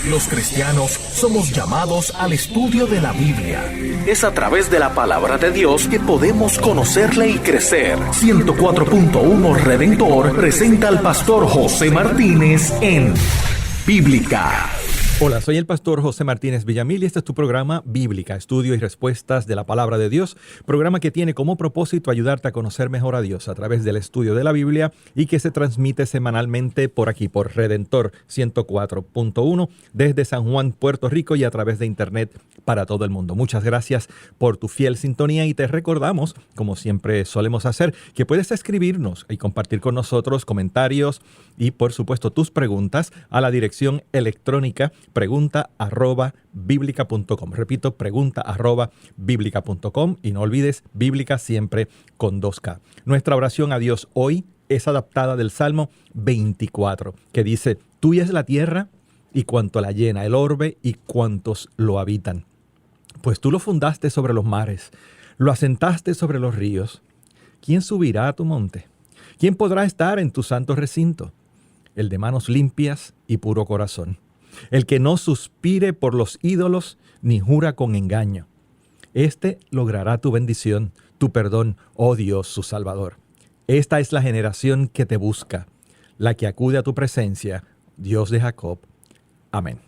Los cristianos somos llamados al estudio de la Biblia. Es a través de la palabra de Dios que podemos conocerle y crecer. 104.1 Redentor presenta al pastor José Martínez en Bíblica. Hola, soy el pastor José Martínez Villamil y este es tu programa Bíblica, estudio y respuestas de la palabra de Dios, programa que tiene como propósito ayudarte a conocer mejor a Dios a través del estudio de la Biblia y que se transmite semanalmente por aquí, por Redentor 104.1 desde San Juan, Puerto Rico y a través de internet para todo el mundo. Muchas gracias por tu fiel sintonía y te recordamos, como siempre solemos hacer, que puedes escribirnos y compartir con nosotros comentarios y por supuesto tus preguntas a la dirección electrónica pregunta@biblica.com. Repito, pregunta@biblica.com y no olvides, Bíblica siempre con 2K. Nuestra oración a Dios hoy es adaptada del Salmo 24, que dice: Tuya es la tierra y cuanto la llena, el orbe y cuantos lo habitan. Pues tú lo fundaste sobre los mares, lo asentaste sobre los ríos. ¿Quién subirá a tu monte? ¿Quién podrá estar en tu santo recinto? El de manos limpias y puro corazón, el que no suspire por los ídolos ni jura con engaño. Este logrará tu bendición, tu perdón, oh Dios, su Salvador. Esta es la generación que te busca, la que acude a tu presencia, Dios de Jacob. Amén.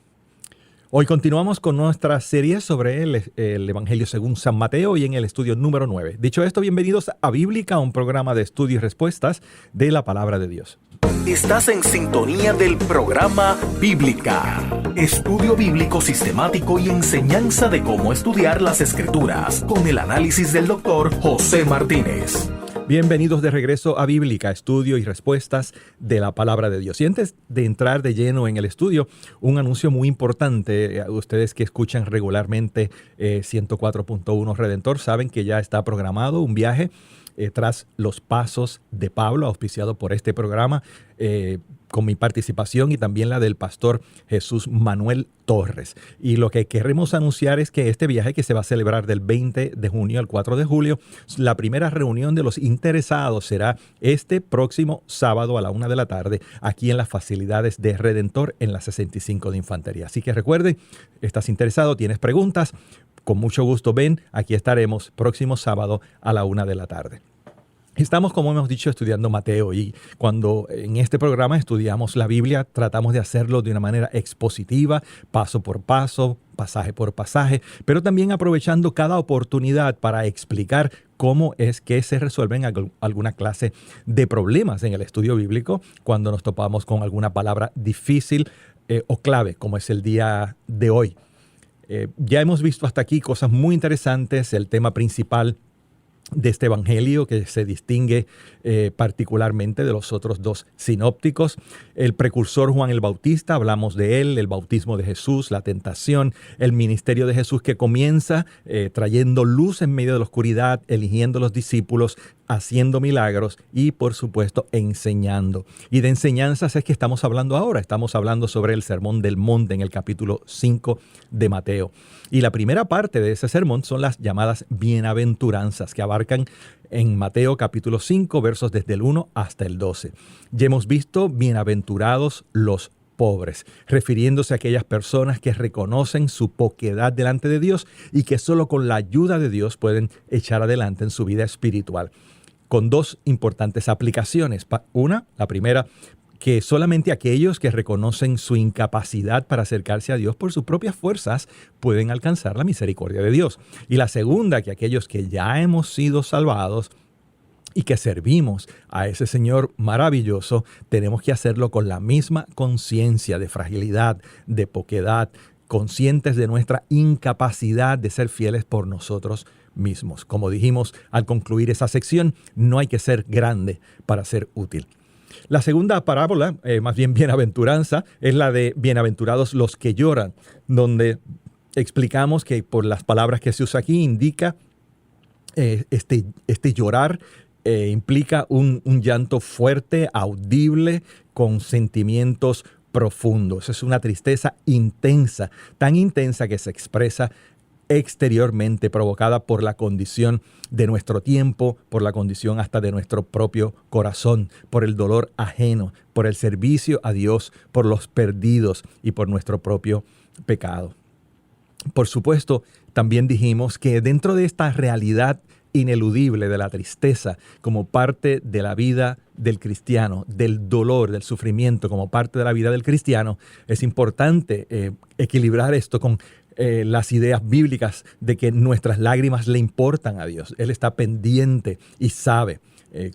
Hoy continuamos con nuestra serie sobre el Evangelio según San Mateo y en el estudio número 9. Dicho esto, bienvenidos a Bíblica, un programa de estudio y respuestas de la palabra de Dios. Estás en sintonía del programa Bíblica, estudio bíblico sistemático y enseñanza de cómo estudiar las Escrituras, con el análisis del doctor José Martínez. Bienvenidos de regreso a Bíblica, estudio y respuestas de la palabra de Dios. Y antes de entrar de lleno en el estudio, un anuncio muy importante. Ustedes que escuchan regularmente 104.1 Redentor saben que ya está programado un viaje tras los pasos de Pablo, auspiciado por este programa, con mi participación y también la del pastor Jesús Manuel Torres. Y lo que queremos anunciar es que este viaje, que se va a celebrar del 20 de junio al 4 de julio, la primera reunión de los interesados será este próximo sábado a la 1 de la tarde, aquí en las facilidades de Redentor en la 65 de Infantería. Así que recuerden, estás interesado, tienes preguntas, con mucho gusto ven, aquí estaremos próximo sábado a la 1 de la tarde. Estamos, como hemos dicho, estudiando Mateo, y cuando en este programa estudiamos la Biblia, tratamos de hacerlo de una manera expositiva, paso por paso, pasaje por pasaje, pero también aprovechando cada oportunidad para explicar cómo es que se resuelven alguna clase de problemas en el estudio bíblico cuando nos topamos con alguna palabra difícil o clave, como es el día de hoy. Ya hemos visto hasta aquí cosas muy interesantes. El tema principal de este evangelio, que se distingue particularmente de los otros dos sinópticos. El precursor Juan el Bautista, hablamos de él, el bautismo de Jesús, la tentación, el ministerio de Jesús que comienza trayendo luz en medio de la oscuridad, eligiendo los discípulos, haciendo milagros y, por supuesto, enseñando. Y de enseñanzas es que estamos hablando ahora. Estamos hablando sobre el Sermón del Monte en el capítulo 5 de Mateo. Y la primera parte de ese sermón son las llamadas bienaventuranzas, que abarcan en Mateo capítulo 5, versos desde el 1 hasta el 12. Ya hemos visto bienaventurados los pobres, refiriéndose a aquellas personas que reconocen su poquedad delante de Dios y que solo con la ayuda de Dios pueden echar adelante en su vida espiritual, con dos importantes aplicaciones. Una, la primera, que solamente aquellos que reconocen su incapacidad para acercarse a Dios por sus propias fuerzas pueden alcanzar la misericordia de Dios. Y la segunda, que aquellos que ya hemos sido salvados y que servimos a ese Señor maravilloso, tenemos que hacerlo con la misma conciencia de fragilidad, de poquedad, conscientes de nuestra incapacidad de ser fieles por nosotros mismos. Como dijimos al concluir esa sección, no hay que ser grande para ser útil. La segunda parábola, más bien bienaventuranza, es la de bienaventurados los que lloran, donde explicamos que por las palabras que se usa aquí indica este llorar, implica un llanto fuerte, audible, con sentimientos profundos. Es una tristeza intensa, tan intensa que se expresa exteriormente, provocada por la condición de nuestro tiempo, por la condición hasta de nuestro propio corazón, por el dolor ajeno, por el servicio a Dios, por los perdidos y por nuestro propio pecado. Por supuesto, también dijimos que dentro de esta realidad ineludible de la tristeza como parte de la vida del cristiano, del dolor, del sufrimiento como parte de la vida del cristiano, es importante equilibrar esto con las ideas bíblicas de que nuestras lágrimas le importan a Dios. Él está pendiente y sabe.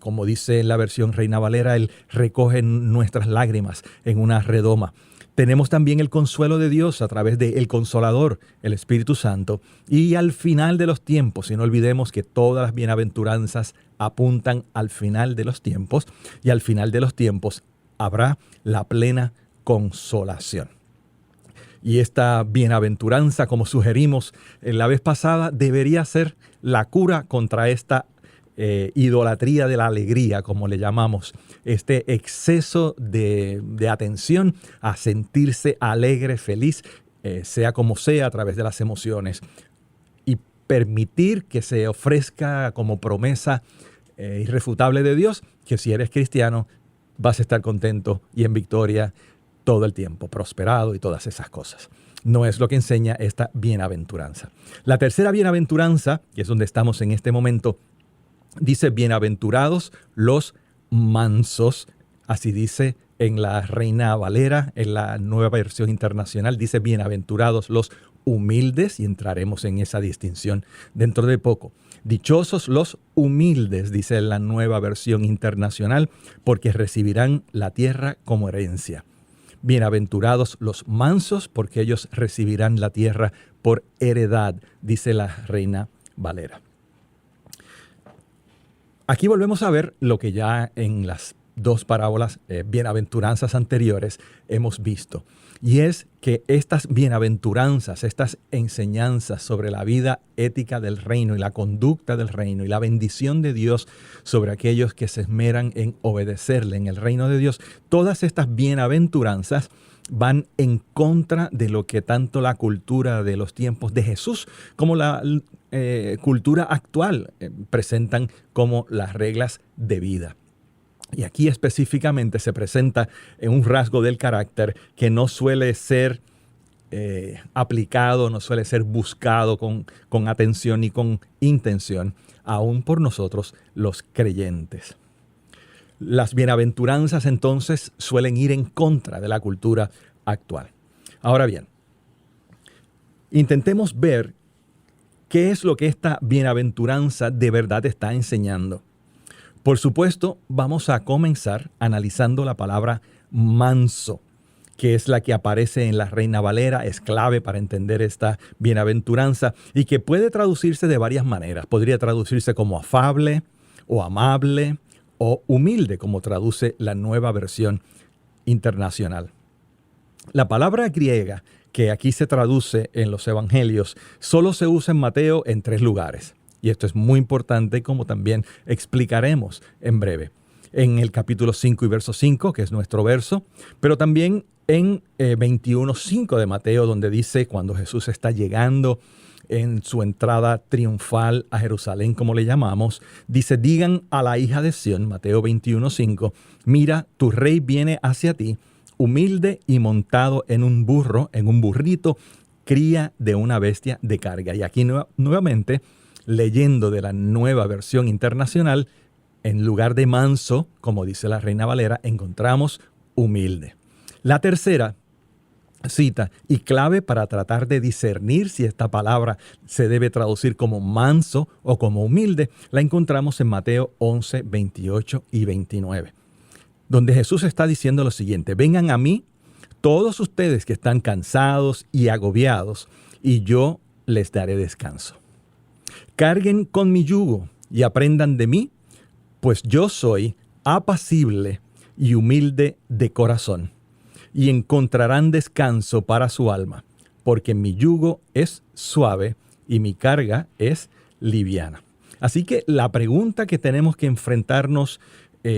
Como dice en la versión Reina Valera, Él recoge nuestras lágrimas en una redoma. Tenemos también el consuelo de Dios a través del Consolador, el Espíritu Santo. Y al final de los tiempos, y no olvidemos que todas las bienaventuranzas apuntan al final de los tiempos, y al final de los tiempos habrá la plena consolación. Y esta bienaventuranza, como sugerimos la vez pasada, debería ser la cura contra esta idolatría de la alegría, como le llamamos, este exceso de atención a sentirse alegre, feliz, sea como sea, a través de las emociones, y permitir que se ofrezca como promesa irrefutable de Dios, que si eres cristiano vas a estar contento y en victoria todo el tiempo, prosperado y todas esas cosas. No es lo que enseña esta bienaventuranza. La tercera bienaventuranza, que es donde estamos en este momento, dice: bienaventurados los mansos. Así dice en la Reina Valera, en la Nueva Versión Internacional, dice bienaventurados los humildes, y entraremos en esa distinción dentro de poco. Dichosos los humildes, dice la Nueva Versión Internacional, porque recibirán la tierra como herencia. Bienaventurados los mansos, porque ellos recibirán la tierra por heredad, dice la Reina Valera. Aquí volvemos a ver lo que ya en las dos parábolas, bienaventuranzas anteriores, hemos visto. Y es que estas bienaventuranzas, estas enseñanzas sobre la vida ética del reino y la conducta del reino y la bendición de Dios sobre aquellos que se esmeran en obedecerle en el reino de Dios, todas estas bienaventuranzas van en contra de lo que tanto la cultura de los tiempos de Jesús como la cultura actual presentan como las reglas de vida. Y aquí específicamente se presenta en un rasgo del carácter que no suele ser aplicado, no suele ser buscado con atención y con intención, aún por nosotros los creyentes. Las bienaventuranzas entonces suelen ir en contra de la cultura actual. Ahora bien, intentemos ver qué es lo que esta bienaventuranza de verdad está enseñando. Por supuesto, vamos a comenzar analizando la palabra manso, que es la que aparece en la Reina Valera, es clave para entender esta bienaventuranza y que puede traducirse de varias maneras. Podría traducirse como afable o amable o humilde, como traduce la Nueva Versión Internacional. La palabra griega que aquí se traduce en los evangelios solo se usa en Mateo en 3 lugares. Y esto es muy importante, como también explicaremos en breve. En el capítulo 5 y verso 5, que es nuestro verso, pero también en 21:5 de Mateo, donde dice cuando Jesús está llegando en su entrada triunfal a Jerusalén, como le llamamos, dice: digan a la hija de Sión, Mateo 21:5, mira, tu rey viene hacia ti, humilde y montado en un burro, en un burrito, cría de una bestia de carga. Y aquí nuevamente, leyendo de la Nueva Versión Internacional, en lugar de manso, como dice la Reina Valera, encontramos humilde. La tercera cita y clave para tratar de discernir si esta palabra se debe traducir como manso o como humilde, la encontramos en Mateo 11, 28 y 29, donde Jesús está diciendo lo siguiente: vengan a mí todos ustedes que están cansados y agobiados, y yo les daré descanso. Carguen con mi yugo y aprendan de mí, pues yo soy apacible y humilde de corazón, y encontrarán descanso para su alma, porque mi yugo es suave y mi carga es liviana. Así que la pregunta que tenemos que enfrentarnos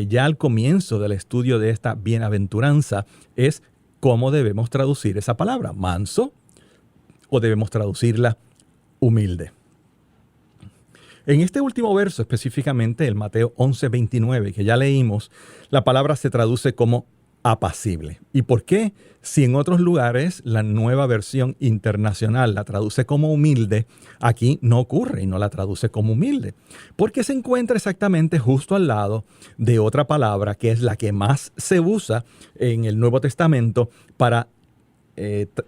ya al comienzo del estudio de esta bienaventuranza es: ¿cómo debemos traducir esa palabra? ¿Manso? ¿O debemos traducirla humilde. En este último verso, específicamente el Mateo 11:29, que ya leímos, la palabra se traduce como apacible. ¿Y por qué? Si en otros lugares la Nueva Versión Internacional la traduce como humilde, aquí no ocurre y no la traduce como humilde. Porque se encuentra exactamente justo al lado de otra palabra que es la que más se usa en el Nuevo Testamento para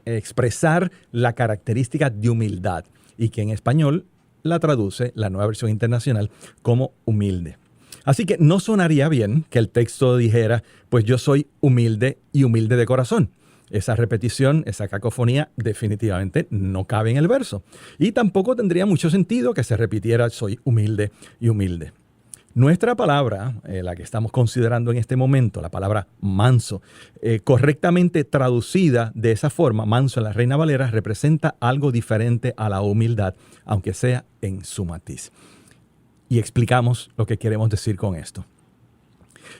expresar la característica de humildad y que en español la traduce la Nueva Versión Internacional como humilde. Así que no sonaría bien que el texto dijera, pues yo soy humilde y humilde de corazón. Esa repetición, esa cacofonía definitivamente no cabe en el verso. Y tampoco tendría mucho sentido que se repitiera soy humilde y humilde. Nuestra palabra, la que estamos considerando en este momento, la palabra manso, correctamente traducida de esa forma, manso en la Reina Valera, representa algo diferente a la humildad, aunque sea en su matiz. Y explicamos lo que queremos decir con esto.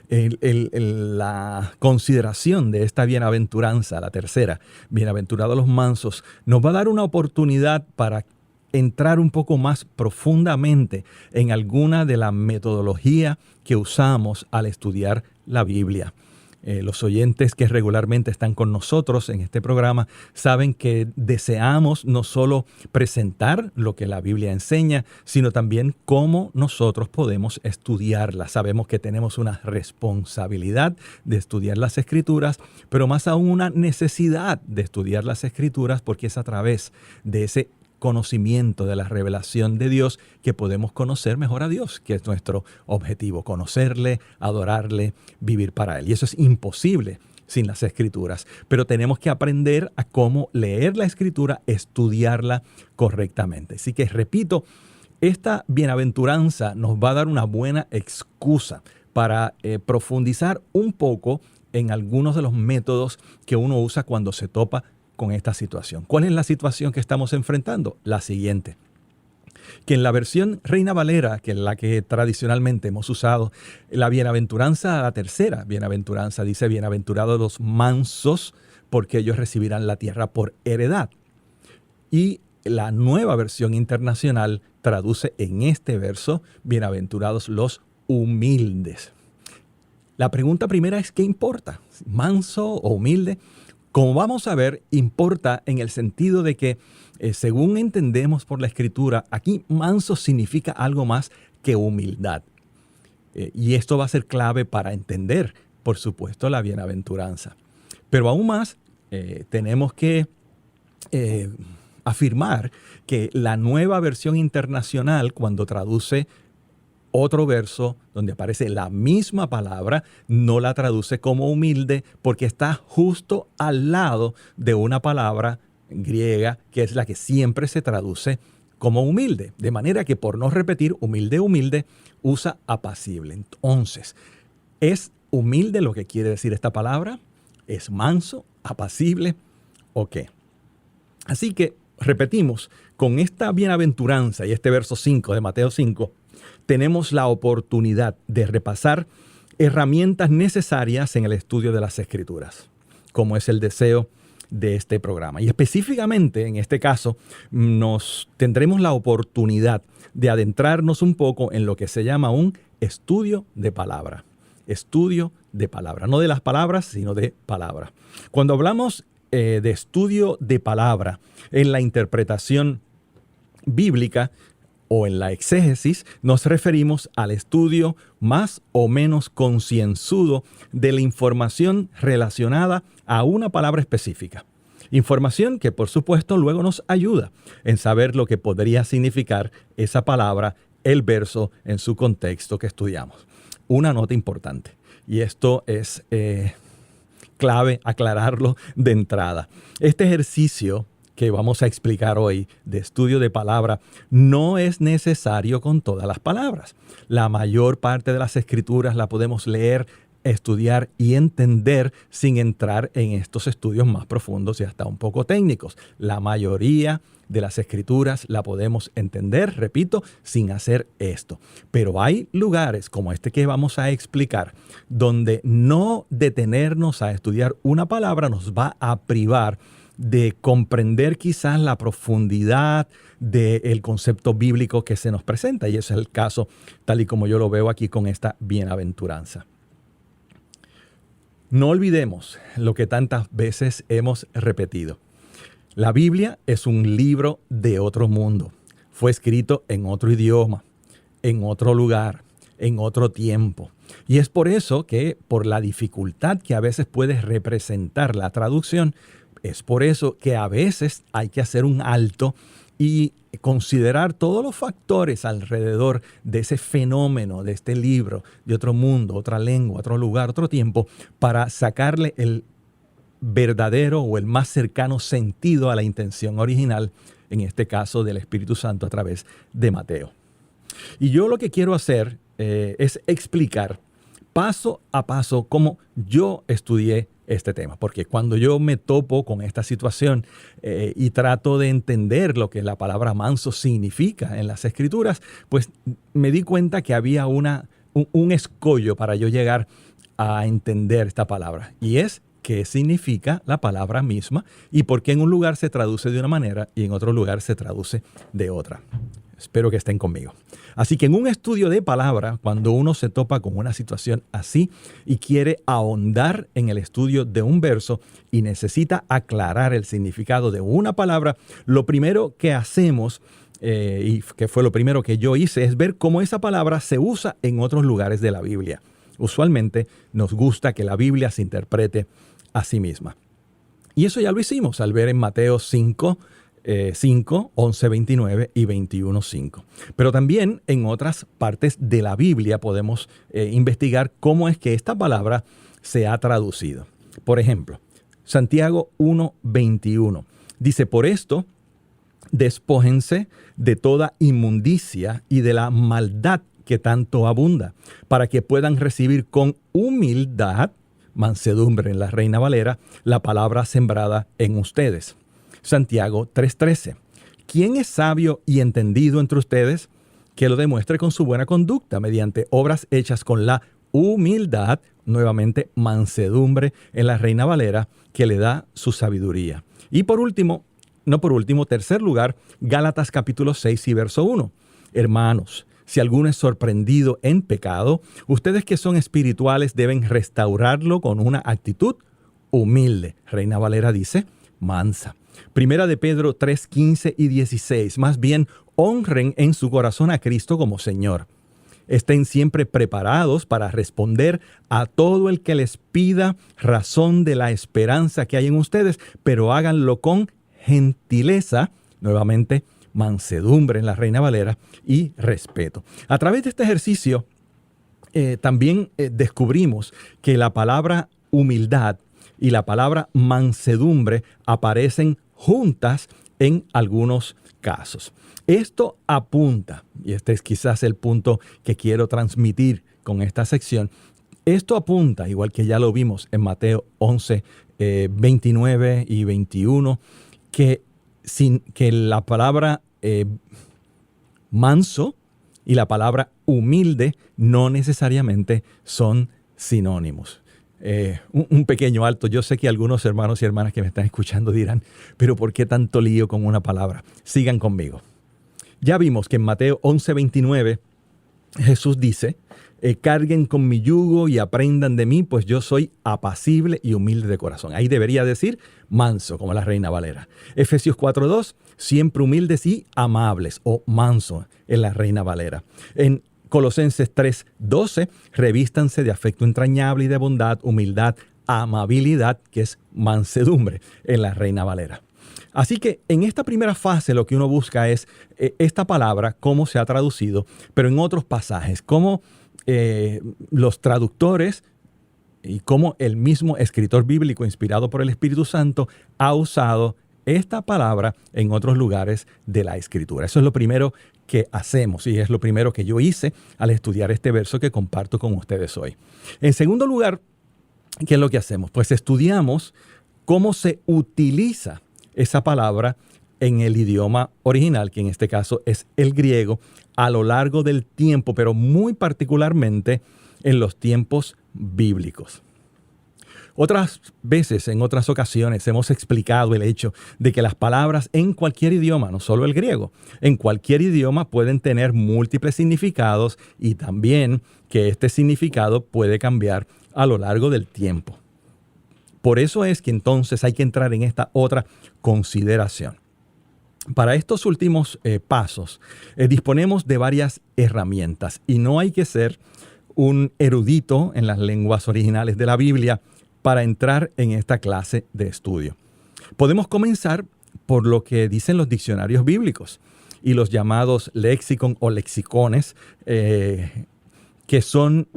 La consideración de esta bienaventuranza, la tercera, bienaventurados los mansos, nos va a dar una oportunidad para entrar un poco más profundamente en alguna de la metodología que usamos al estudiar la Biblia. Los oyentes que regularmente están con nosotros en este programa saben que deseamos no solo presentar lo que la Biblia enseña, sino también cómo nosotros podemos estudiarla. Sabemos que tenemos una responsabilidad de estudiar las Escrituras, pero más aún una necesidad de estudiar las Escrituras porque es a través de ese conocimiento de la revelación de Dios que podemos conocer mejor a Dios, que es nuestro objetivo, conocerle, adorarle, vivir para Él. Y eso es imposible sin las Escrituras, pero tenemos que aprender a cómo leer la Escritura, estudiarla correctamente. Así que repito, esta bienaventuranza nos va a dar una buena excusa para profundizar un poco en algunos de los métodos que uno usa cuando se topa con esta situación. ¿Cuál es la situación que estamos enfrentando? La siguiente. Que en la versión Reina Valera, que es la que tradicionalmente hemos usado, la bienaventuranza, la tercera bienaventuranza, dice bienaventurados los mansos, porque ellos recibirán la tierra por heredad. Y la Nueva Versión Internacional traduce en este verso, bienaventurados los humildes. La pregunta primera es, ¿qué importa? ¿Manso o humilde? Como vamos a ver, importa en el sentido de que, según entendemos por la Escritura, aquí manso significa algo más que humildad. Y esto va a ser clave para entender, por supuesto, la bienaventuranza. Pero aún más, tenemos que afirmar que la Nueva Versión Internacional, cuando traduce otro verso donde aparece la misma palabra, no la traduce como humilde porque está justo al lado de una palabra griega que es la que siempre se traduce como humilde. De manera que, por no repetir humilde, humilde, usa apacible. Entonces, ¿es humilde lo que quiere decir esta palabra? ¿Es manso, apacible o qué? Así que, repetimos, con esta bienaventuranza y este verso 5 de Mateo 5, tenemos la oportunidad de repasar herramientas necesarias en el estudio de las Escrituras, como es el deseo de este programa. Y específicamente, en este caso, tendremos la oportunidad de adentrarnos un poco en lo que se llama un estudio de palabra. Estudio de palabra, no de las palabras, sino de palabra. Cuando hablamos de estudio de palabra en la interpretación bíblica, o en la exégesis, nos referimos al estudio más o menos concienzudo de la información relacionada a una palabra específica. Información que, por supuesto, luego nos ayuda en saber lo que podría significar esa palabra, el verso, en su contexto que estudiamos. Una nota importante, y esto es clave aclararlo de entrada. Este ejercicio que vamos a explicar hoy de estudio de palabra no es necesario con todas las palabras. La mayor parte de las Escrituras la podemos leer, estudiar y entender sin entrar en estos estudios más profundos y hasta un poco técnicos. La mayoría de las Escrituras la podemos entender, repito, sin hacer esto. Pero hay lugares como este que vamos a explicar donde no detenernos a estudiar una palabra nos va a privar de comprender quizás la profundidad del concepto bíblico que se nos presenta. Y ese es el caso tal y como yo lo veo aquí con esta bienaventuranza. No olvidemos lo que tantas veces hemos repetido. La Biblia es un libro de otro mundo. Fue escrito en otro idioma, en otro lugar, en otro tiempo. Y es por eso que, por la dificultad que a veces puede representar la traducción, es por eso que a veces hay que hacer un alto y considerar todos los factores alrededor de ese fenómeno, de este libro, de otro mundo, otra lengua, otro lugar, otro tiempo, para sacarle el verdadero o el más cercano sentido a la intención original, en este caso del Espíritu Santo a través de Mateo. Y yo lo que quiero hacer es explicar paso a paso cómo yo estudié este tema, porque cuando yo me topo con esta situación y trato de entender lo que la palabra manso significa en las Escrituras, pues me di cuenta que había un escollo para yo llegar a entender esta palabra, y es qué significa la palabra misma y por qué en un lugar se traduce de una manera y en otro lugar se traduce de otra. Espero que estén conmigo. Así que en un estudio de palabra, cuando uno se topa con una situación así y quiere ahondar en el estudio de un verso y necesita aclarar el significado de una palabra, lo primero que hacemos, y que fue lo primero que yo hice, es ver cómo esa palabra se usa en otros lugares de la Biblia. Usualmente nos gusta que la Biblia se interprete a sí misma. Y eso ya lo hicimos al ver en Mateo 5, 11, 29 y 21, 5. Pero también en otras partes de la Biblia podemos investigar cómo es que esta palabra se ha traducido. Por ejemplo, Santiago 1, 21 dice: por esto, despójense de toda inmundicia y de la maldad que tanto abunda, para que puedan recibir con humildad, mansedumbre en la Reina Valera, la palabra sembrada en ustedes. Santiago 3:13. ¿Quién es sabio y entendido entre ustedes? Que lo demuestre con su buena conducta, mediante obras hechas con la humildad, nuevamente mansedumbre en la Reina Valera, que le da su sabiduría. Y por último, tercer lugar, Gálatas capítulo 6 y verso 1. Hermanos, si alguno es sorprendido en pecado, ustedes que son espirituales deben restaurarlo con una actitud humilde. Reina Valera dice, mansa. Primera de Pedro 3, 15 y 16. Más bien, honren en su corazón a Cristo como Señor. Estén siempre preparados para responder a todo el que les pida razón de la esperanza que hay en ustedes, pero háganlo con gentileza, nuevamente, mansedumbre en la Reina Valera y respeto. A través de este ejercicio también descubrimos que la palabra humildad y la palabra mansedumbre aparecen juntas en algunos casos. Esto apunta, y este es quizás el punto que quiero transmitir con esta sección, esto apunta, igual que ya lo vimos en Mateo 11, 29 y 21, que la palabra manso y la palabra humilde no necesariamente son sinónimos. Un pequeño alto. Yo sé que algunos hermanos y hermanas que me están escuchando dirán, pero ¿por qué tanto lío con una palabra? Sigan conmigo. Ya vimos que en Mateo 11:29 Jesús dice, carguen con mi yugo y aprendan de mí, pues yo soy apacible y humilde de corazón. Ahí debería decir manso, como la Reina Valera. Efesios 4:2, siempre humildes y amables, o manso en la Reina Valera. En Colosenses 3:12, revístanse de afecto entrañable y de bondad, humildad, amabilidad, que es mansedumbre en la Reina Valera. Así que en esta primera fase lo que uno busca es esta palabra, cómo se ha traducido, pero en otros pasajes, cómo los traductores y cómo el mismo escritor bíblico inspirado por el Espíritu Santo ha usado esta palabra en otros lugares de la Escritura. Eso es lo primero que hacemos y es lo primero que yo hice al estudiar este verso que comparto con ustedes hoy. En segundo lugar, ¿qué es lo que hacemos? Pues estudiamos cómo se utiliza esa palabra en el idioma original, que en este caso es el griego, a lo largo del tiempo, pero muy particularmente en los tiempos bíblicos. Otras veces, en otras ocasiones, hemos explicado el hecho de que las palabras en cualquier idioma, no solo el griego, en cualquier idioma pueden tener múltiples significados y también que este significado puede cambiar a lo largo del tiempo. Por eso es que entonces hay que entrar en esta otra consideración. Para estos últimos pasos, disponemos de varias herramientas y no hay que ser un erudito en las lenguas originales de la Biblia para entrar en esta clase de estudio. Podemos comenzar por lo que dicen los diccionarios bíblicos y los llamados lexicon o lexicones, que son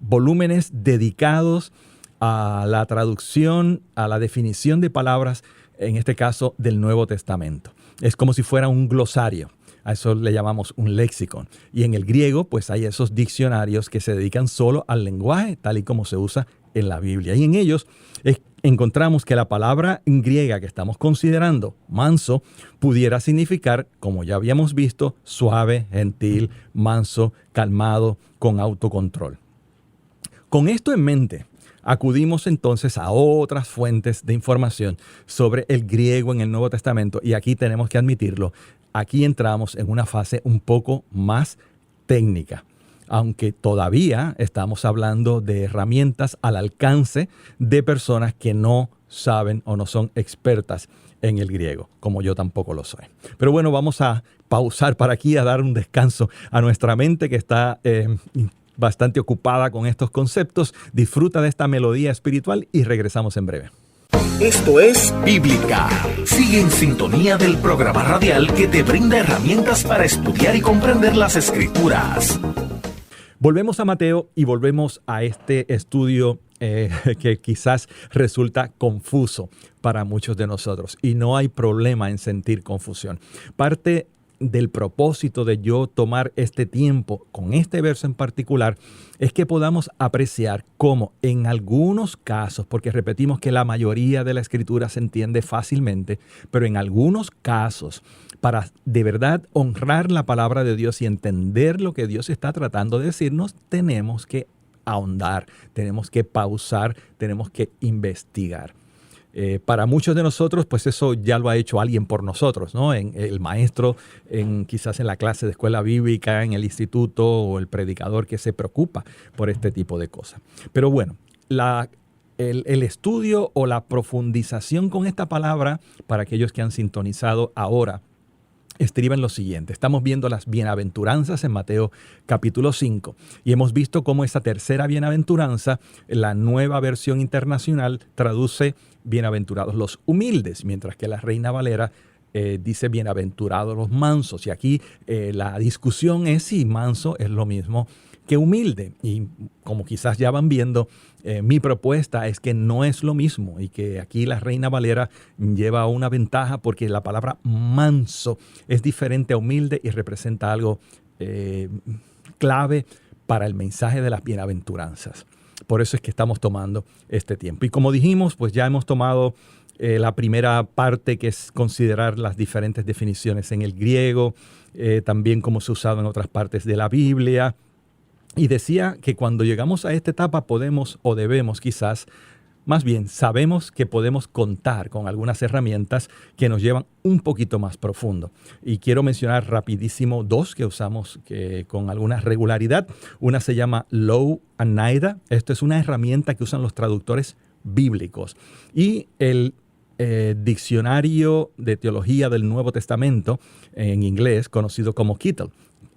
volúmenes dedicados a la traducción, a la definición de palabras, en este caso del Nuevo Testamento. Es como si fuera un glosario. A eso le llamamos un lexicon. Y en el griego, pues hay esos diccionarios que se dedican solo al lenguaje, tal y como se usa en la Biblia. Y en ellos encontramos que la palabra griega que estamos considerando, manso, pudiera significar, como ya habíamos visto, suave, gentil, manso, calmado, con autocontrol. Con esto en mente, acudimos entonces a otras fuentes de información sobre el griego en el Nuevo Testamento y aquí tenemos que admitirlo, aquí entramos en una fase un poco más técnica, aunque todavía estamos hablando de herramientas al alcance de personas que no saben o no son expertas en el griego, como yo tampoco lo soy. Pero bueno, vamos a pausar para aquí a dar un descanso a nuestra mente que está bastante ocupada con estos conceptos. Disfruta de esta melodía espiritual y regresamos en breve. Esto es Bíblica. Sigue en sintonía del programa radial que te brinda herramientas para estudiar y comprender las Escrituras. Volvemos a Mateo y volvemos a este estudio que quizás resulta confuso para muchos de nosotros. Y no hay problema en sentir confusión. Parte del propósito de yo tomar este tiempo con este verso en particular es que podamos apreciar cómo en algunos casos, porque repetimos que la mayoría de la escritura se entiende fácilmente, pero en algunos casos, para de verdad honrar la palabra de Dios y entender lo que Dios está tratando de decirnos, tenemos que ahondar, tenemos que pausar, tenemos que investigar. Para muchos de nosotros, pues eso ya lo ha hecho alguien por nosotros, ¿no? El maestro, quizás en la clase de escuela bíblica, en el instituto, o el predicador que se preocupa por este tipo de cosas. Pero bueno, el estudio o la profundización con esta palabra, para aquellos que han sintonizado ahora, estriba en lo siguiente. Estamos viendo las bienaventuranzas en Mateo capítulo 5 y hemos visto cómo esa tercera bienaventuranza, la Nueva Versión Internacional, traduce bienaventurados los humildes, mientras que la Reina Valera dice bienaventurados los mansos. Y aquí la discusión es si manso es lo mismo que humilde. Y como quizás ya van viendo, mi propuesta es que no es lo mismo y que aquí la Reina Valera lleva una ventaja porque la palabra manso es diferente a humilde y representa algo clave para el mensaje de las bienaventuranzas. Por eso es que estamos tomando este tiempo. Y como dijimos, pues ya hemos tomado la primera parte, que es considerar las diferentes definiciones en el griego, también cómo se ha usado en otras partes de la Biblia. Y decía que cuando llegamos a esta etapa podemos o debemos quizás, más bien sabemos que podemos contar con algunas herramientas que nos llevan un poquito más profundo. Y quiero mencionar rapidísimo dos que usamos con alguna regularidad. Una se llama Louw-Nida. Esto es una herramienta que usan los traductores bíblicos. Y el Diccionario de Teología del Nuevo Testamento, en inglés, conocido como Kittel,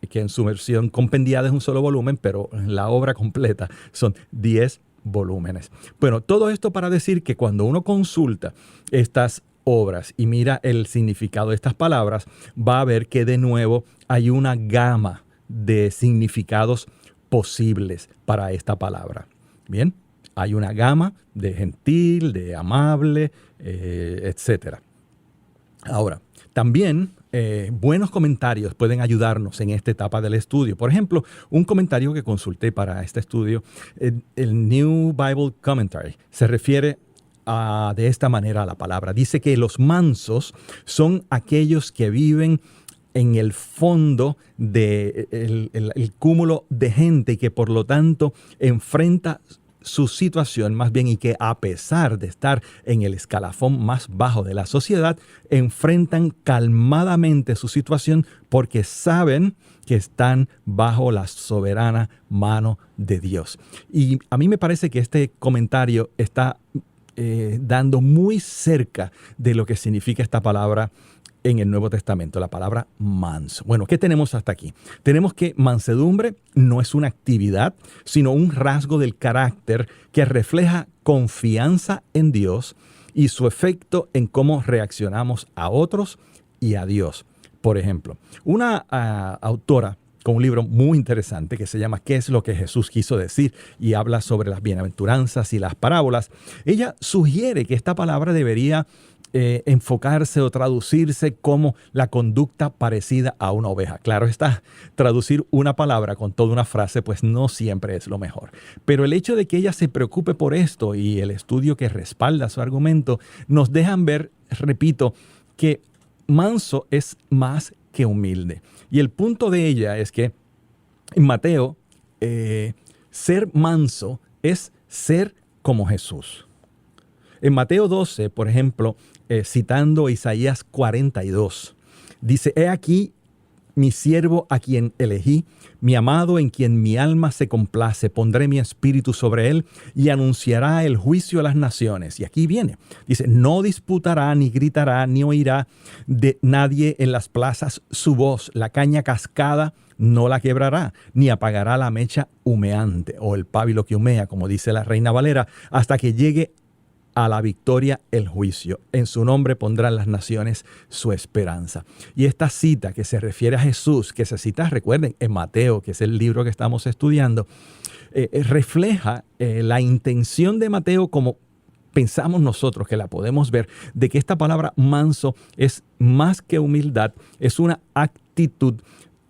que en su versión compendiada es un solo volumen, pero la obra completa son 10 volúmenes. Bueno, todo esto para decir que cuando uno consulta estas obras y mira el significado de estas palabras, va a ver que de nuevo hay una gama de significados posibles para esta palabra. Bien, hay una gama de gentil, de amable, etc. Ahora, también buenos comentarios pueden ayudarnos en esta etapa del estudio. Por ejemplo, un comentario que consulté para este estudio, el New Bible Commentary, se refiere de esta manera a la palabra. Dice que los mansos son aquellos que viven en el fondo del cúmulo de gente y que por lo tanto enfrenta su situación más bien, y que a pesar de estar en el escalafón más bajo de la sociedad, enfrentan calmadamente su situación porque saben que están bajo la soberana mano de Dios. Y a mí me parece que este comentario está dando muy cerca de lo que significa esta palabra en el Nuevo Testamento, la palabra manso. Bueno, ¿qué tenemos hasta aquí? Tenemos que mansedumbre no es una actividad, sino un rasgo del carácter que refleja confianza en Dios y su efecto en cómo reaccionamos a otros y a Dios. Por ejemplo, una autora con un libro muy interesante que se llama ¿Qué es lo que Jesús quiso decir? Y habla sobre las bienaventuranzas y las parábolas. Ella sugiere que esta palabra debería enfocarse o traducirse como la conducta parecida a una oveja. Claro está, traducir una palabra con toda una frase pues no siempre es lo mejor. Pero el hecho de que ella se preocupe por esto y el estudio que respalda su argumento nos dejan ver, repito, que manso es más que humilde. Y el punto de ella es que en Mateo, ser manso es ser como Jesús. En Mateo 12, por ejemplo, citando Isaías 42, dice: He aquí mi siervo a quien elegí, mi amado en quien mi alma se complace. Pondré mi espíritu sobre él y anunciará el juicio a las naciones. Y aquí viene, dice: no disputará, ni gritará, ni oirá de nadie en las plazas su voz. La caña cascada no la quebrará, ni apagará la mecha humeante, o el pábilo que humea, como dice la Reina Valera, hasta que llegue a la victoria el juicio. En su nombre pondrán las naciones su esperanza. Y esta cita que se refiere a Jesús, que se cita, recuerden, en Mateo, que es el libro que estamos estudiando, refleja la intención de Mateo, como pensamos nosotros que la podemos ver, de que esta palabra manso es más que humildad, es una actitud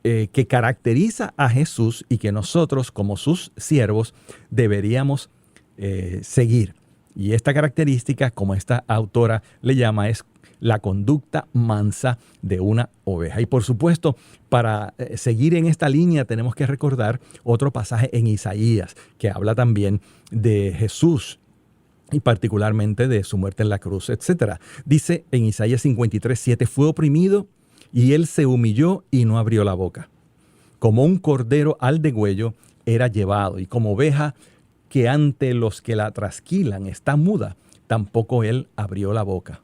que caracteriza a Jesús y que nosotros, como sus siervos, deberíamos seguir. Y esta característica, como esta autora le llama, es la conducta mansa de una oveja. Y por supuesto, para seguir en esta línea tenemos que recordar otro pasaje en Isaías que habla también de Jesús y particularmente de su muerte en la cruz, etc. Dice en Isaías 53:7: fue oprimido y él se humilló y no abrió la boca. Como un cordero al degüello era llevado, y como oveja que ante los que la trasquilan está muda, tampoco él abrió la boca.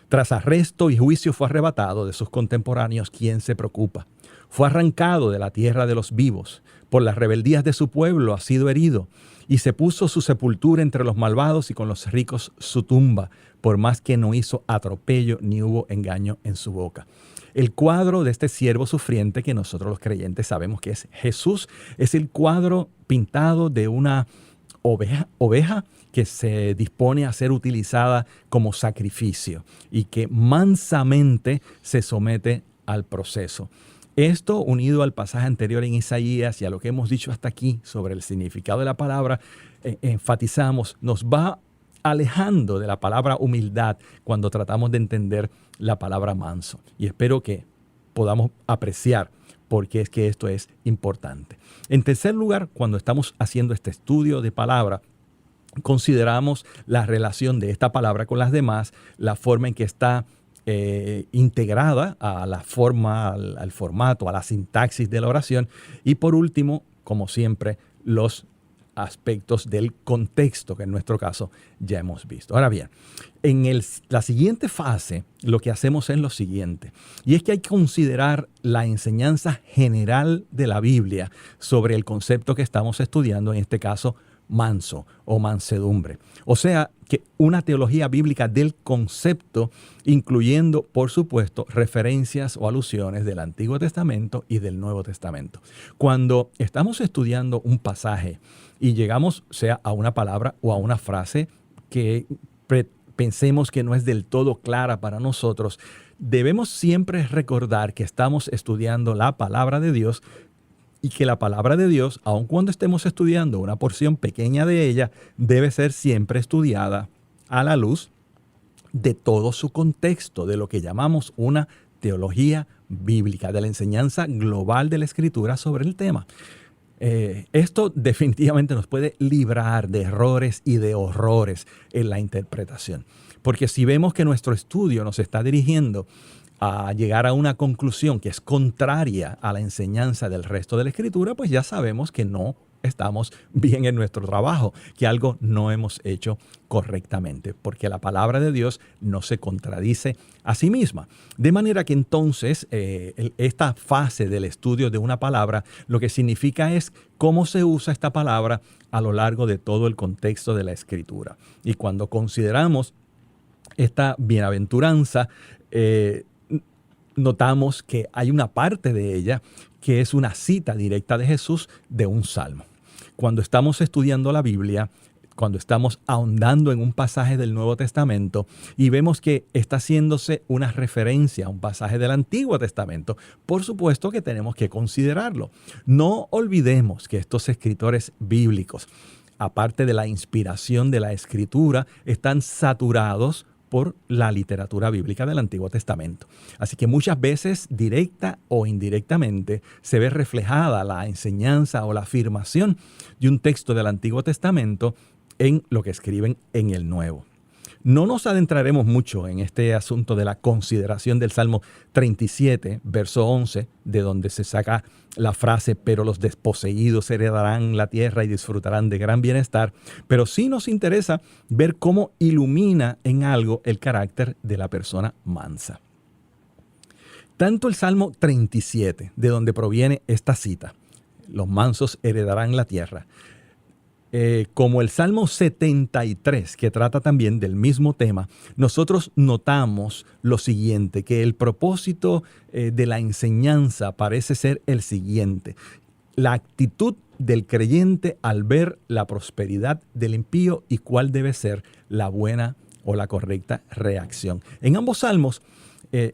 Tras arresto y juicio fue arrebatado de sus contemporáneos. ¿Quién se preocupa? Fue arrancado de la tierra de los vivos. Por las rebeldías de su pueblo ha sido herido, y se puso su sepultura entre los malvados y con los ricos su tumba, por más que no hizo atropello ni hubo engaño en su boca. El cuadro de este siervo sufriente, que nosotros los creyentes sabemos que es Jesús, es el cuadro pintado de una oveja que se dispone a ser utilizada como sacrificio y que mansamente se somete al proceso. Esto, unido al pasaje anterior en Isaías y a lo que hemos dicho hasta aquí sobre el significado de la palabra, enfatizamos, nos va alejando de la palabra humildad cuando tratamos de entender la palabra manso. Y espero que podamos apreciar por qué es que esto es importante. En tercer lugar, cuando estamos haciendo este estudio de palabra, consideramos la relación de esta palabra con las demás, la forma en que está integrada a la forma, al formato, a la sintaxis de la oración, y por último, como siempre, los aspectos del contexto que en nuestro caso ya hemos visto. Ahora bien, en la siguiente fase lo que hacemos es lo siguiente, y es que hay que considerar la enseñanza general de la Biblia sobre el concepto que estamos estudiando, en este caso manso o mansedumbre. O sea, que una teología bíblica del concepto, incluyendo, por supuesto, referencias o alusiones del Antiguo Testamento y del Nuevo Testamento. Cuando estamos estudiando un pasaje y llegamos, sea a una palabra o a una frase que pensemos que no es del todo clara para nosotros, debemos siempre recordar que estamos estudiando la palabra de Dios, y que la palabra de Dios, aun cuando estemos estudiando una porción pequeña de ella, debe ser siempre estudiada a la luz de todo su contexto, de lo que llamamos una teología bíblica, de la enseñanza global de la Escritura sobre el tema. Esto definitivamente nos puede librar de errores y de horrores en la interpretación. Porque si vemos que nuestro estudio nos está dirigiendo a llegar a una conclusión que es contraria a la enseñanza del resto de la Escritura, pues ya sabemos que no estamos bien en nuestro trabajo, que algo no hemos hecho correctamente, porque la palabra de Dios no se contradice a sí misma. De manera que entonces esta fase del estudio de una palabra lo que significa es cómo se usa esta palabra a lo largo de todo el contexto de la Escritura. Y cuando consideramos esta bienaventuranza, notamos que hay una parte de ella que es una cita directa de Jesús de un salmo. Cuando estamos estudiando la Biblia, cuando estamos ahondando en un pasaje del Nuevo Testamento y vemos que está haciéndose una referencia a un pasaje del Antiguo Testamento, por supuesto que tenemos que considerarlo. No olvidemos que estos escritores bíblicos, aparte de la inspiración de la Escritura, están saturados por la literatura bíblica del Antiguo Testamento. Así que muchas veces, directa o indirectamente, se ve reflejada la enseñanza o la afirmación de un texto del Antiguo Testamento en lo que escriben en el Nuevo. No nos adentraremos mucho en este asunto de la consideración del Salmo 37, verso 11, de donde se saca la frase, pero los desposeídos heredarán la tierra y disfrutarán de gran bienestar, pero sí nos interesa ver cómo ilumina en algo el carácter de la persona mansa. Tanto el Salmo 37, de donde proviene esta cita, los mansos heredarán la tierra, como el Salmo 73, que trata también del mismo tema, nosotros notamos lo siguiente, que el propósito de la enseñanza parece ser el siguiente: la actitud del creyente al ver la prosperidad del impío y cuál debe ser la buena o la correcta reacción. En ambos salmos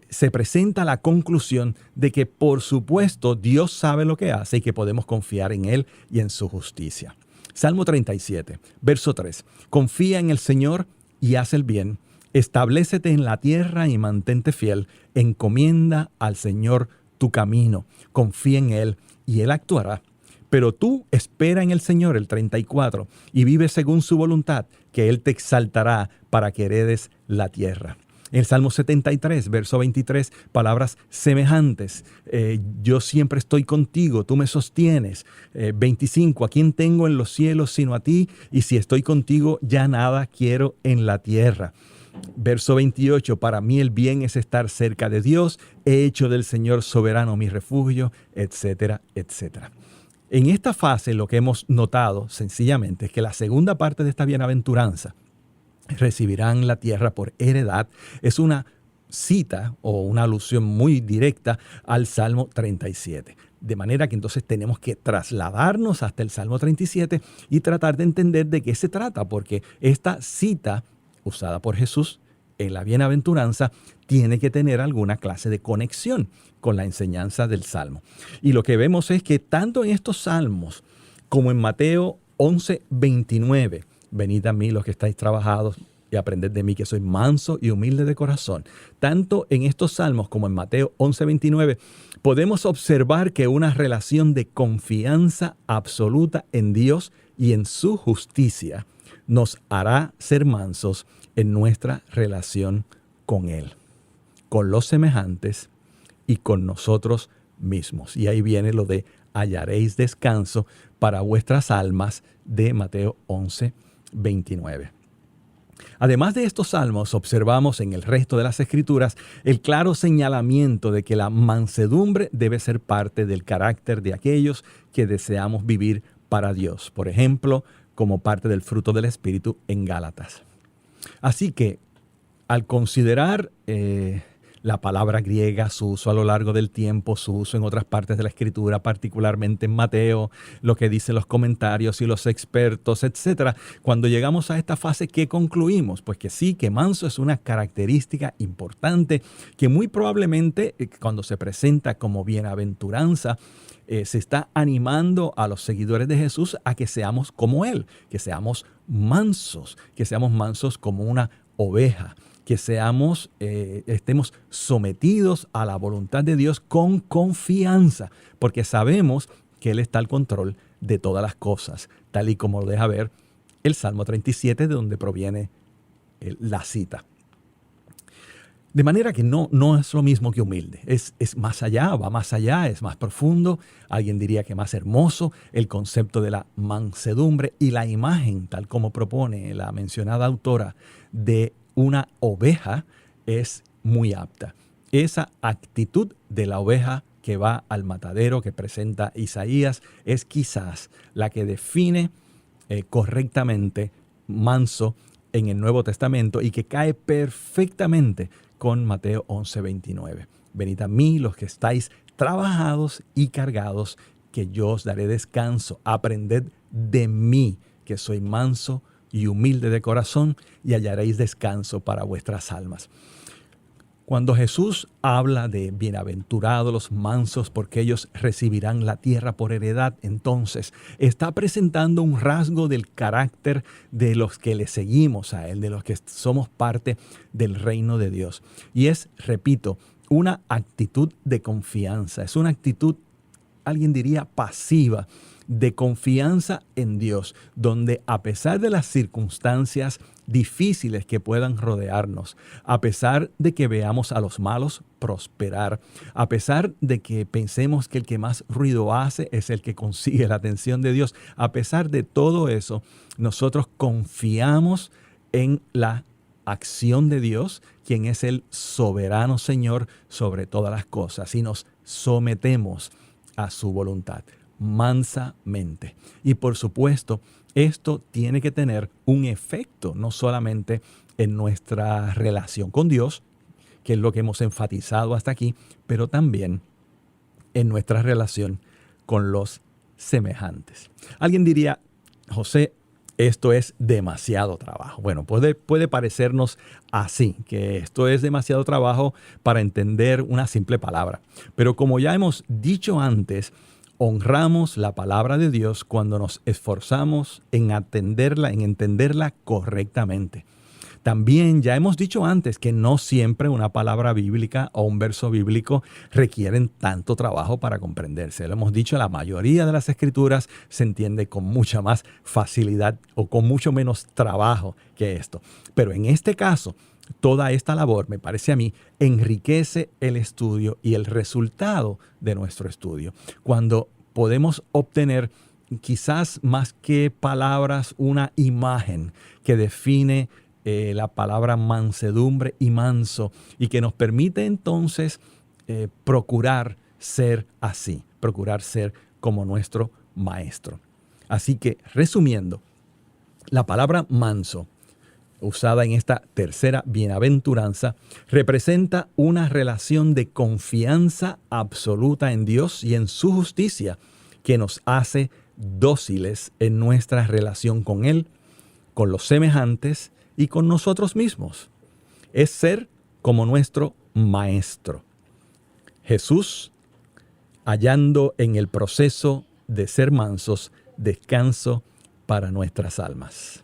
se presenta la conclusión de que, por supuesto, Dios sabe lo que hace y que podemos confiar en Él y en su justicia. Salmo 37, verso 3. Confía en el Señor y haz el bien. Establécete en la tierra y mantente fiel. Encomienda al Señor tu camino. Confía en Él y Él actuará. Pero tú espera en el Señor, el 34, y vive según su voluntad, que Él te exaltará para que heredes la tierra. En el Salmo 73, verso 23, palabras semejantes. Yo siempre estoy contigo, tú me sostienes. 25, ¿a quién tengo en los cielos sino a ti? Y si estoy contigo, ya nada quiero en la tierra. Verso 28, para mí el bien es estar cerca de Dios. He hecho del Señor soberano mi refugio, etcétera, etcétera. En esta fase lo que hemos notado sencillamente es que la segunda parte de esta bienaventuranza, recibirán la tierra por heredad, es una cita o una alusión muy directa al Salmo 37. De manera que entonces tenemos que trasladarnos hasta el Salmo 37 y tratar de entender de qué se trata, porque esta cita usada por Jesús en la bienaventuranza tiene que tener alguna clase de conexión con la enseñanza del Salmo. Y lo que vemos es que tanto en estos salmos como en Mateo 11:29, venid a mí los que estáis trabajados y aprended de mí que soy manso y humilde de corazón. Tanto en estos salmos como en Mateo 11:29 podemos observar que una relación de confianza absoluta en Dios y en su justicia nos hará ser mansos en nuestra relación con Él, con los semejantes y con nosotros mismos. Y ahí viene lo de hallaréis descanso para vuestras almas de Mateo 11:29. Además de estos salmos, observamos en el resto de las Escrituras el claro señalamiento de que la mansedumbre debe ser parte del carácter de aquellos que deseamos vivir para Dios. Por ejemplo, como parte del fruto del Espíritu en Gálatas. Así que, al considerar la palabra griega, su uso a lo largo del tiempo, su uso en otras partes de la Escritura, particularmente en Mateo, lo que dicen los comentarios y los expertos, etc. Cuando llegamos a esta fase, ¿qué concluimos? Pues que sí, que manso es una característica importante que muy probablemente cuando se presenta como bienaventuranza, se está animando a los seguidores de Jesús a que seamos como Él, que seamos mansos como una oveja, que estemos sometidos a la voluntad de Dios con confianza, porque sabemos que Él está al control de todas las cosas, tal y como lo deja ver el Salmo 37, de donde proviene la cita. De manera que no es lo mismo que humilde, es más allá, va más allá, es más profundo, alguien diría que más hermoso, el concepto de la mansedumbre y la imagen, tal como propone la mencionada autora, de una oveja es muy apta. Esa actitud de la oveja que va al matadero que presenta Isaías es quizás la que define correctamente manso en el Nuevo Testamento y que cae perfectamente con Mateo 11:29. Venid a mí los que estáis trabajados y cargados, que yo os daré descanso. Aprended de mí, que soy manso y humilde de corazón, y hallaréis descanso para vuestras almas. Cuando Jesús habla de bienaventurados los mansos porque ellos recibirán la tierra por heredad, entonces está presentando un rasgo del carácter de los que le seguimos a Él, de los que somos parte del reino de Dios. Y es, repito, una actitud de confianza, es una actitud, alguien diría, pasiva, de confianza en Dios, donde a pesar de las circunstancias difíciles que puedan rodearnos, a pesar de que veamos a los malos prosperar, a pesar de que pensemos que el que más ruido hace es el que consigue la atención de Dios, a pesar de todo eso, nosotros confiamos en la acción de Dios, quien es el soberano Señor sobre todas las cosas, y nos sometemos a su voluntad mansamente. Y por supuesto, esto tiene que tener un efecto no solamente en nuestra relación con Dios, que es lo que hemos enfatizado hasta aquí, pero también en nuestra relación con los semejantes. Alguien diría, José, esto es demasiado trabajo. Bueno, puede parecernos así, que esto es demasiado trabajo para entender una simple palabra. Pero como ya hemos dicho antes, honramos la palabra de Dios cuando nos esforzamos en atenderla, en entenderla correctamente. También ya hemos dicho antes que no siempre una palabra bíblica o un verso bíblico requieren tanto trabajo para comprenderse. Lo hemos dicho, la mayoría de las escrituras se entiende con mucha más facilidad o con mucho menos trabajo que esto. Pero en este caso, toda esta labor, me parece a mí, enriquece el estudio y el resultado de nuestro estudio. Cuando podemos obtener quizás más que palabras, una imagen que define la palabra mansedumbre y manso y que nos permite entonces procurar ser así, procurar ser como nuestro maestro. Así que, resumiendo, la palabra manso, usada en esta tercera bienaventuranza, representa una relación de confianza absoluta en Dios y en su justicia que nos hace dóciles en nuestra relación con Él, con los semejantes y con nosotros mismos. Es ser como nuestro maestro. Jesús, hallando en el proceso de ser mansos, descanso para nuestras almas.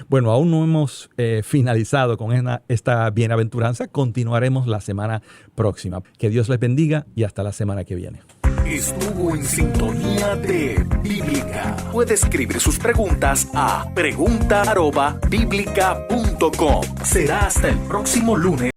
Bueno, aún no hemos finalizado con esta bienaventuranza. Continuaremos la semana próxima. Que Dios les bendiga y hasta la semana que viene. Estuvo en sintonía de Bíblica. Puede escribir sus preguntas a pregunta@biblica.com. Será hasta el próximo lunes.